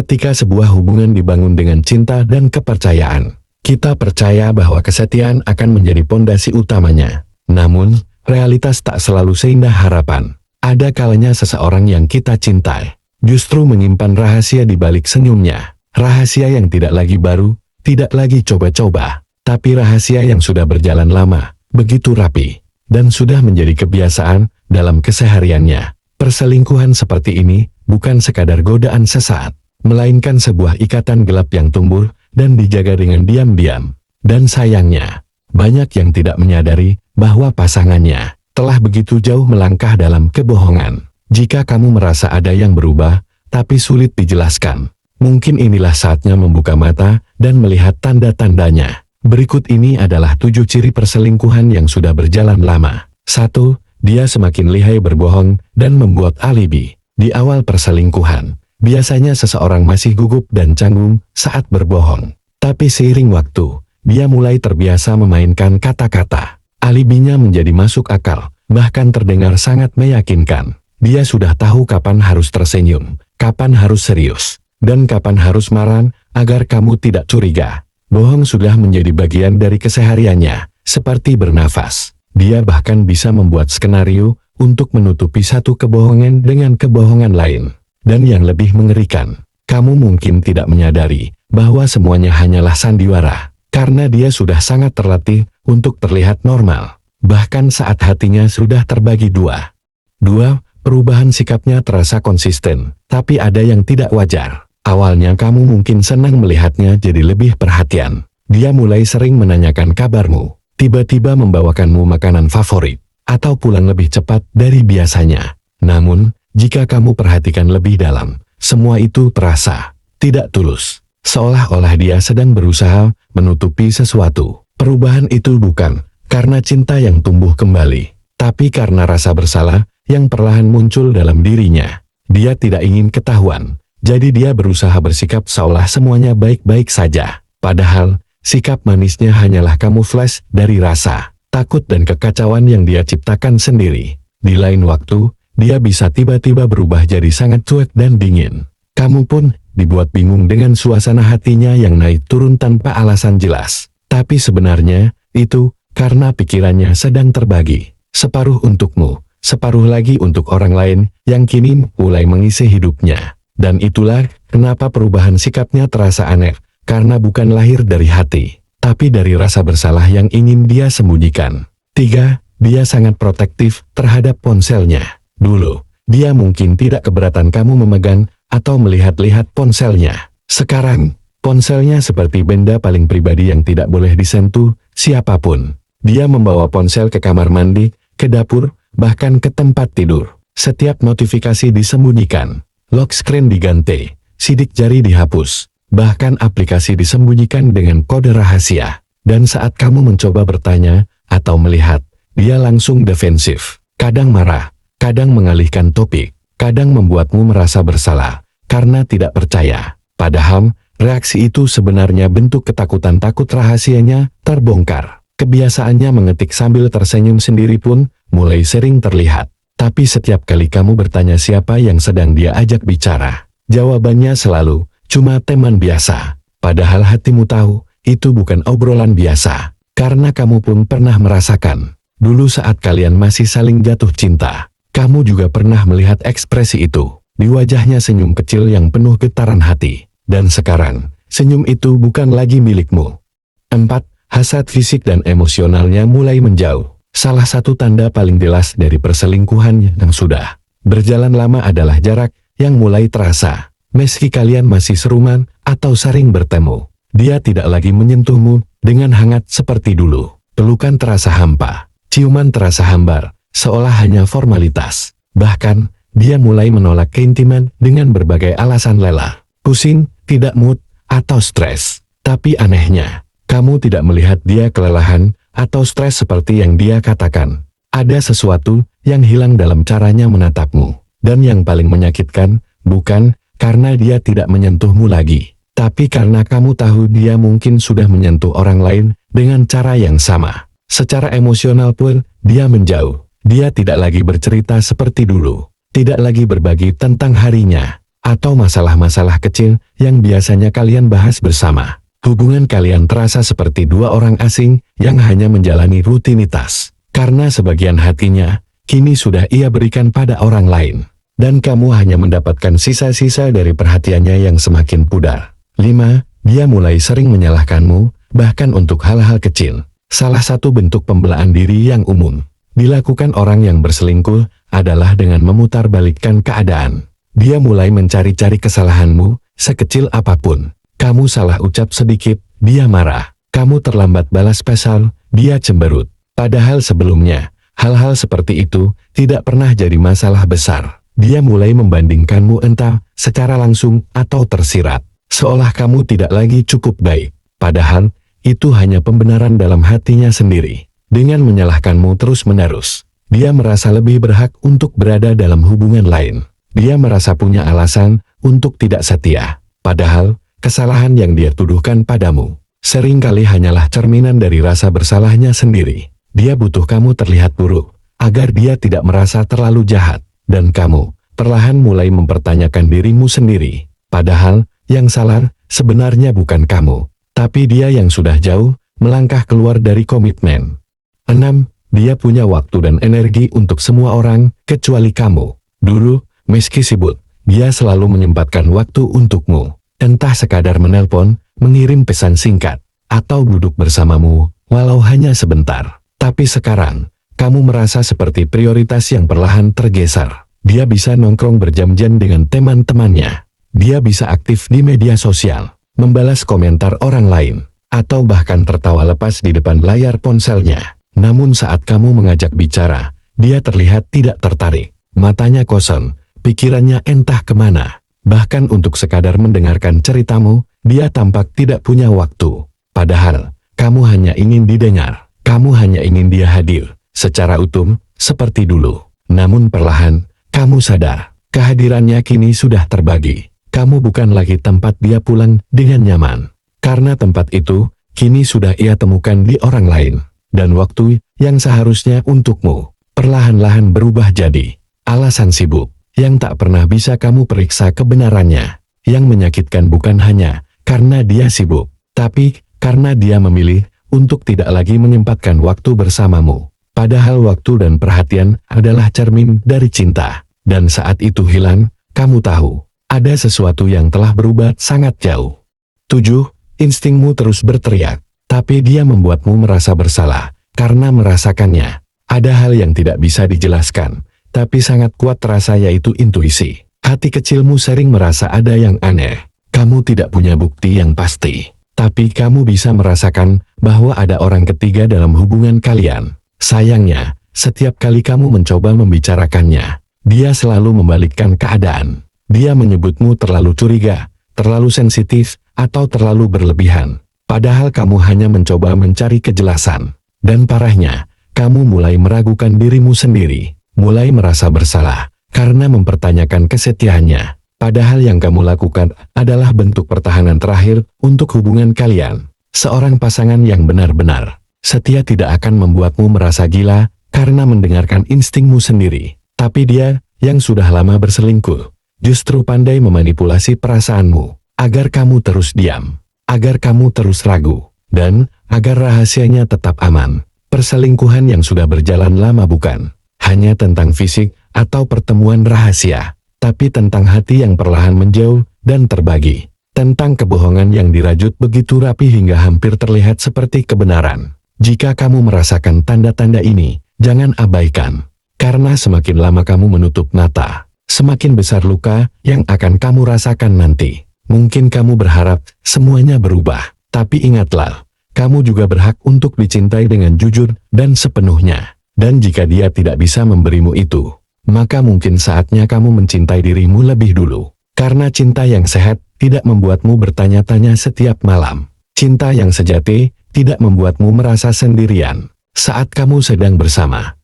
Ketika sebuah hubungan dibangun dengan cinta dan kepercayaan, kita percaya bahwa kesetiaan akan menjadi pondasi utamanya. Namun, realitas tak selalu seindah harapan. Ada kalanya seseorang yang kita cintai justru menyimpan rahasia di balik senyumnya. Rahasia yang tidak lagi baru, tidak lagi coba-coba, tapi rahasia yang sudah berjalan lama, begitu rapi, dan sudah menjadi kebiasaan dalam kesehariannya. Perselingkuhan seperti ini bukan sekadar godaan sesaat, melainkan sebuah ikatan gelap yang tumbuh dan dijaga dengan diam-diam. Dan sayangnya, banyak yang tidak menyadari bahwa pasangannya telah begitu jauh melangkah dalam kebohongan. Jika kamu merasa ada yang berubah, tapi sulit dijelaskan, mungkin inilah saatnya membuka mata dan melihat tanda-tandanya. Berikut ini adalah 7 ciri perselingkuhan yang sudah berjalan lama. 1. Dia semakin lihai berbohong dan membuat alibi. Di awal perselingkuhan, biasanya seseorang masih gugup dan canggung saat berbohong. Tapi seiring waktu, dia mulai terbiasa memainkan kata-kata. Alibinya menjadi masuk akal, bahkan terdengar sangat meyakinkan. Dia sudah tahu kapan harus tersenyum, kapan harus serius, dan kapan harus marah agar kamu tidak curiga. Bohong sudah menjadi bagian dari kesehariannya, seperti bernafas. Dia bahkan bisa membuat skenario untuk menutupi satu kebohongan dengan kebohongan lain. Dan yang lebih mengerikan, kamu mungkin tidak menyadari bahwa semuanya hanyalah sandiwara, karena dia sudah sangat terlatih untuk terlihat normal, bahkan saat hatinya sudah terbagi dua. 2. Perubahan sikapnya terasa konsisten, tapi ada yang tidak wajar. Awalnya kamu mungkin senang melihatnya jadi lebih perhatian. Dia mulai sering menanyakan kabarmu, tiba-tiba membawakanmu makanan favorit, atau pulang lebih cepat dari biasanya. Namun, jika kamu perhatikan lebih dalam, semua itu terasa tidak tulus, seolah-olah dia sedang berusaha menutupi sesuatu. Perubahan itu bukan karena cinta yang tumbuh kembali, tapi karena rasa bersalah yang perlahan muncul dalam dirinya. Dia tidak ingin ketahuan, jadi dia berusaha bersikap seolah semuanya baik-baik saja. Padahal, sikap manisnya hanyalah kamuflase dari rasa takut dan kekacauan yang dia ciptakan sendiri. Di lain waktu, dia bisa tiba-tiba berubah jadi sangat cuek dan dingin. Kamu pun dibuat bingung dengan suasana hatinya yang naik turun tanpa alasan jelas. Tapi sebenarnya, itu karena pikirannya sedang terbagi. Separuh untukmu, separuh lagi untuk orang lain yang kini mulai mengisi hidupnya. Dan itulah kenapa perubahan sikapnya terasa aneh, karena bukan lahir dari hati, tapi dari rasa bersalah yang ingin dia sembunyikan. 3. Dia sangat protektif terhadap ponselnya. Dulu, dia mungkin tidak keberatan kamu memegang atau melihat-lihat ponselnya. Sekarang, ponselnya seperti benda paling pribadi yang tidak boleh disentuh siapapun. Dia membawa ponsel ke kamar mandi, ke dapur, bahkan ke tempat tidur. Setiap notifikasi disembunyikan, lock screen diganti, sidik jari dihapus, bahkan aplikasi disembunyikan dengan kode rahasia. Dan saat kamu mencoba bertanya atau melihat, dia langsung defensif, kadang marah, kadang mengalihkan topik, kadang membuatmu merasa bersalah karena tidak percaya. Padahal, reaksi itu sebenarnya bentuk ketakutan takut rahasianya terbongkar. Kebiasaannya mengetik sambil tersenyum sendiri pun mulai sering terlihat. Tapi setiap kali kamu bertanya siapa yang sedang dia ajak bicara, jawabannya selalu cuma teman biasa. Padahal hatimu tahu, itu bukan obrolan biasa. Karena kamu pun pernah merasakan. Dulu saat kalian masih saling jatuh cinta, kamu juga pernah melihat ekspresi itu. Di wajahnya senyum kecil yang penuh getaran hati. Dan sekarang, senyum itu bukan lagi milikmu. 4. Hasad fisik dan emosionalnya mulai menjauh. Salah satu tanda paling jelas dari perselingkuhan yang sudah berjalan lama adalah jarak yang mulai terasa. Meski kalian masih seruman atau sering bertemu, dia tidak lagi menyentuhmu dengan hangat seperti dulu. Pelukan terasa hampa, ciuman terasa hambar, seolah hanya formalitas. Bahkan, dia mulai menolak keintiman dengan berbagai alasan lelah, pusing, tidak mood, atau stres. Tapi anehnya, kamu tidak melihat dia kelelahan atau stres seperti yang dia katakan. Ada sesuatu yang hilang dalam caranya menatapmu. Dan yang paling menyakitkan, bukan karena dia tidak menyentuhmu lagi, tapi karena kamu tahu dia mungkin sudah menyentuh orang lain dengan cara yang sama. Secara emosional pun, dia menjauh. Dia tidak lagi bercerita seperti dulu. Tidak lagi berbagi tentang harinya. atau masalah-masalah kecil yang biasanya kalian bahas bersama. Hubungan kalian terasa seperti dua orang asing yang hanya menjalani rutinitas. Karena sebagian hatinya, kini sudah ia berikan pada orang lain. Dan kamu hanya mendapatkan sisa-sisa dari perhatiannya yang semakin pudar. 5. Dia mulai sering menyalahkanmu, bahkan untuk hal-hal kecil. Salah satu bentuk pembelaan diri yang umum dilakukan orang yang berselingkuh adalah dengan memutarbalikkan keadaan. Dia mulai mencari-cari kesalahanmu, sekecil apapun. Kamu salah ucap sedikit, dia marah. Kamu terlambat balas pesan, dia cemberut. Padahal sebelumnya, hal-hal seperti itu tidak pernah jadi masalah besar. Dia mulai membandingkanmu entah secara langsung atau tersirat. Seolah kamu tidak lagi cukup baik. Padahal, itu hanya pembenaran dalam hatinya sendiri. Dengan menyalahkanmu terus-menerus, dia merasa lebih berhak untuk berada dalam hubungan lain. Dia merasa punya alasan untuk tidak setia. Padahal, kesalahan yang dia tuduhkan padamu seringkali hanyalah cerminan dari rasa bersalahnya sendiri. Dia butuh kamu terlihat buruk, agar dia tidak merasa terlalu jahat. Dan kamu, perlahan mulai mempertanyakan dirimu sendiri. Padahal, yang salah sebenarnya bukan kamu, tapi dia yang sudah jauh melangkah keluar dari komitmen. 6. Dia punya waktu dan energi untuk semua orang, kecuali kamu. Dulu, meski sibuk, dia selalu menyempatkan waktu untukmu. Entah sekadar menelpon, mengirim pesan singkat, atau duduk bersamamu, walau hanya sebentar. Tapi sekarang, kamu merasa seperti prioritas yang perlahan tergeser. Dia bisa nongkrong berjam-jam dengan teman-temannya. Dia bisa aktif di media sosial, membalas komentar orang lain, atau bahkan tertawa lepas di depan layar ponselnya. Namun saat kamu mengajak bicara, dia terlihat tidak tertarik. Matanya kosong, pikirannya entah kemana. Bahkan untuk sekadar mendengarkan ceritamu, dia tampak tidak punya waktu. Padahal, kamu hanya ingin didengar. Kamu hanya ingin dia hadir, secara utuh, seperti dulu. Namun perlahan, kamu sadar, kehadirannya kini sudah terbagi. Kamu bukan lagi tempat dia pulang dengan nyaman. Karena tempat itu, kini sudah ia temukan di orang lain. Dan waktu yang seharusnya untukmu, perlahan-lahan berubah jadi alasan sibuk, yang tak pernah bisa kamu periksa kebenarannya. Yang menyakitkan bukan hanya karena dia sibuk, tapi karena dia memilih untuk tidak lagi menyempatkan waktu bersamamu. Padahal waktu dan perhatian adalah cermin dari cinta. Dan saat itu hilang, kamu tahu, ada sesuatu yang telah berubah sangat jauh. 7. Instingmu terus berteriak, tapi dia membuatmu merasa bersalah, karena merasakannya. Ada hal yang tidak bisa dijelaskan, tapi sangat kuat terasa, yaitu intuisi. Hati kecilmu sering merasa ada yang aneh. Kamu tidak punya bukti yang pasti, tapi kamu bisa merasakan bahwa ada orang ketiga dalam hubungan kalian. Sayangnya, setiap kali kamu mencoba membicarakannya, dia selalu membalikkan keadaan. Dia menyebutmu terlalu curiga, terlalu sensitif, atau terlalu berlebihan. Padahal kamu hanya mencoba mencari kejelasan. Dan parahnya, kamu mulai meragukan dirimu sendiri, mulai merasa bersalah, karena mempertanyakan kesetiaannya. Padahal yang kamu lakukan adalah bentuk pertahanan terakhir untuk hubungan kalian. Seorang pasangan yang benar-benar setia tidak akan membuatmu merasa gila karena mendengarkan instingmu sendiri. Tapi dia, yang sudah lama berselingkuh, justru pandai memanipulasi perasaanmu, agar kamu terus diam, agar kamu terus ragu, dan agar rahasianya tetap aman. Perselingkuhan yang sudah berjalan lama bukan hanya tentang fisik atau pertemuan rahasia, tapi tentang hati yang perlahan menjauh dan terbagi. Tentang kebohongan yang dirajut begitu rapi hingga hampir terlihat seperti kebenaran. Jika kamu merasakan tanda-tanda ini, jangan abaikan. Karena semakin lama kamu menutup mata, semakin besar luka yang akan kamu rasakan nanti. Mungkin kamu berharap semuanya berubah, tapi ingatlah, kamu juga berhak untuk dicintai dengan jujur dan sepenuhnya. Dan jika dia tidak bisa memberimu itu, maka mungkin saatnya kamu mencintai dirimu lebih dulu. Karena cinta yang sehat tidak membuatmu bertanya-tanya setiap malam. Cinta yang sejati tidak membuatmu merasa sendirian saat kamu sedang bersama